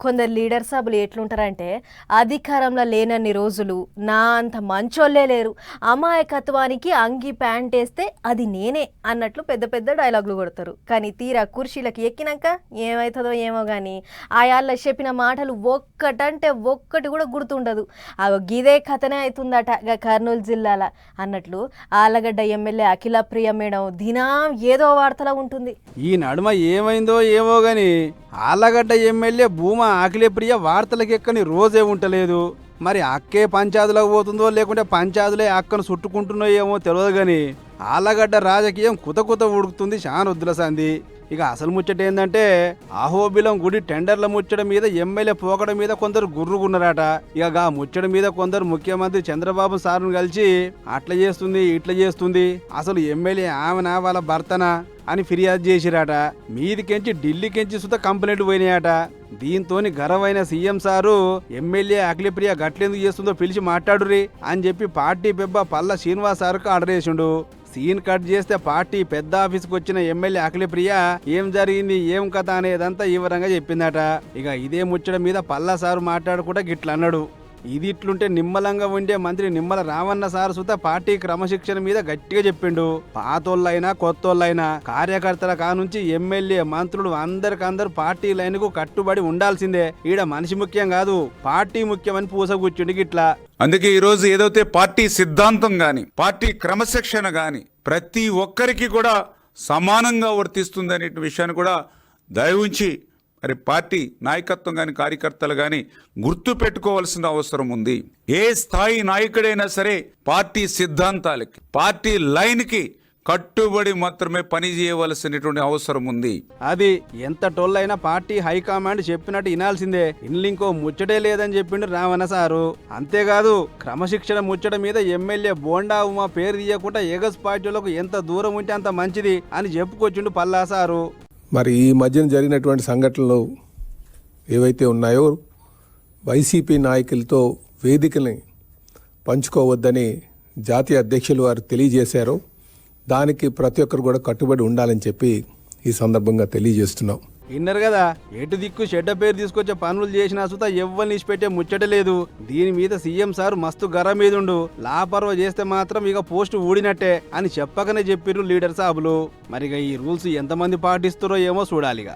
కొందరు లీడర్ సభలు ఎట్లుంటారంటే అధికారంలో లేనన్ని రోజులు నా అంత మంచోళ్ళే లేరు, అమాయకత్వానికి అంగి ప్యాంట్ వేస్తే అది నేనే అన్నట్లు పెద్ద పెద్ద డైలాగులు కొడతారు. కానీ తీరా కుర్చీలకు ఎక్కినాక ఏమవుతుందో ఏమో కానీ ఆయాళ్ళ చెప్పిన మాటలు ఒక్కటంటే ఒక్కటి కూడా గుర్తుండదు. గిదే కథనే అవుతుందట కర్నూలు జిల్లాల అన్నట్లు ఆలగడ్డ ఎమ్మెల్యే అఖిల ప్రియ మేడం దినం ఏదో వార్తలా ఉంటుంది. ఈ నడుమ ఏమైందో ఏమో గాని ఆలగడ్డ ఎమ్మెల్యే భూమా అఖిల ప్రియ వార్తలకు ఎక్కని రోజే ఉంటలేదు. మరి అక్కే పంచాయతీలకు పోతుందో లేకుంటే పంచాయతీలే అక్కను చుట్టుకుంటున్నాయో ఏమో తెలియదు కానీ ఆలగడ్డ రాజకీయం కుత ఉడుకుతుంది శానొద్దుల సంది. ఇక అసలు ముచ్చట ఏంటంటే అహోబిలం గుడి టెండర్ల ముచ్చట మీద ఎమ్మెల్యే పోకడ మీద కొందరు గుర్రుగున్నారట. ఇక ఆ ముచ్చట మీద కొందరు ముఖ్యమంత్రి చంద్రబాబు సార్ను కలిసి అట్లా చేస్తుంది ఇట్లా చేస్తుంది, అసలు ఎమ్మెల్యే ఆమెనా వాళ్ళ భర్తనా అని ఫిర్యాదు చేసిరాట. మీదికెంచి ఢిల్లీకెంచి సుత కంప్లైంట్ పోయినాయట. దీంతోని గర్వైన సీఎం సారు ఎమ్మెల్యే అఖిలప్రియ గట్లెందుకు చేస్తుందో పిలిచి మాట్లాడురి అని చెప్పి పార్టీ పెబ్బ పల్ల శ్రీనివాస్ సార్కు ఆర్డర్ చేసిండు. సీన్ కట్ చేస్తే పార్టీ పెద్ద ఆఫీస్కి వచ్చిన ఎమ్మెల్యే అఖిలప్రియ ఏం జరిగింది ఏం కథ అనేదంతా వివరంగా చెప్పిందట. ఇక ఇదే ముచ్చట మీద పల్లా సారు మాట్లాడుకుంటా గిట్లా అన్నాడు. ఇది ఇట్లుంటే నిమ్మలంగా ఉండే మంత్రి నిమ్మల రావన్న సార్ సుత పార్టీ క్రమశిక్షణ మీద గట్టిగా చెప్పిండు. పాతోళ్ళైనా కొత్తోళ్ళైనా కార్యకర్తల కానుంచి ఎమ్మెల్యే మంత్రులు అందరికందరూ పార్టీ లైన్ కు కట్టుబడి ఉండాల్సిందే. ఈడ మనిషి ముఖ్యం కాదు పార్టీ ముఖ్యమని పూసగుచ్చిండు గిట్లా. అందుకే ఈరోజు ఏదైతే పార్టీ సిద్ధాంతం గాని పార్టీ క్రమశిక్షణ గాని ప్రతి ఒక్కరికి కూడా సమానంగా వర్తిస్తుంది అనే విషయాన్ని కూడా దయవుంచి మరి పార్టీ నాయకత్వం కానీ కార్యకర్తలు కానీ గుర్తు పెట్టుకోవాల్సిన అవసరం ఉంది. ఏ స్థాయి నాయకుడైనా సరే పార్టీ సిద్ధాంతాలకి పార్టీ లైన్కి కట్టుబడి మాత్రమే పని చేయవలసినటువంటి అవసరం ఉంది. అది ఎంత టోళ్ళైనా పార్టీ హైకమాండ్ చెప్పినట్టు వినాల్సిందే. ఇంకో ముచ్చటే లేదని చెప్పిండు రావణ సారు. అంతేకాదు క్రమశిక్షణ ముచ్చట మీద ఎమ్మెల్యే బోండా ఉమా పేరు తీయకుండా ఎగస్ పార్టీలకు ఎంత దూరం ఉంటే అంత మంచిది అని చెప్పుకొచ్చిండు పల్లా సారు. మరి ఈ మధ్యన జరిగినటువంటి సంఘటనలు ఏవైతే ఉన్నాయో వైసీపీ నాయకులతో వేదికల్ని పంచుకోవద్దని జాతీయ అధ్యక్షులు వారు తెలియజేశారు. దానికి ప్రతి ఒక్కరు కూడా కట్టుబడి ఉండాలని చెప్పి ఈ సందర్భంగా తెలియజేస్తున్నాం. విన్నారు కదా, ఎటు దిక్కు చెడ్డ పేరు తీసుకొచ్చే పనులు చేసినా సుత ఎవ్వరిని ఇచ్చిపెట్టే ముచ్చట లేదు. దీని మీద సీఎం సార్ మస్తు గర్వం మీదుండు. లాపర్వ చేస్తే మాత్రం ఇక పోస్టు ఊడినట్టే అని చెప్పకనే చెప్పిర్రు లీడర్ సాబులు. మరిగా ఈ రూల్స్ ఎంతమంది పాటిస్తారో ఏమో చూడాలిగా.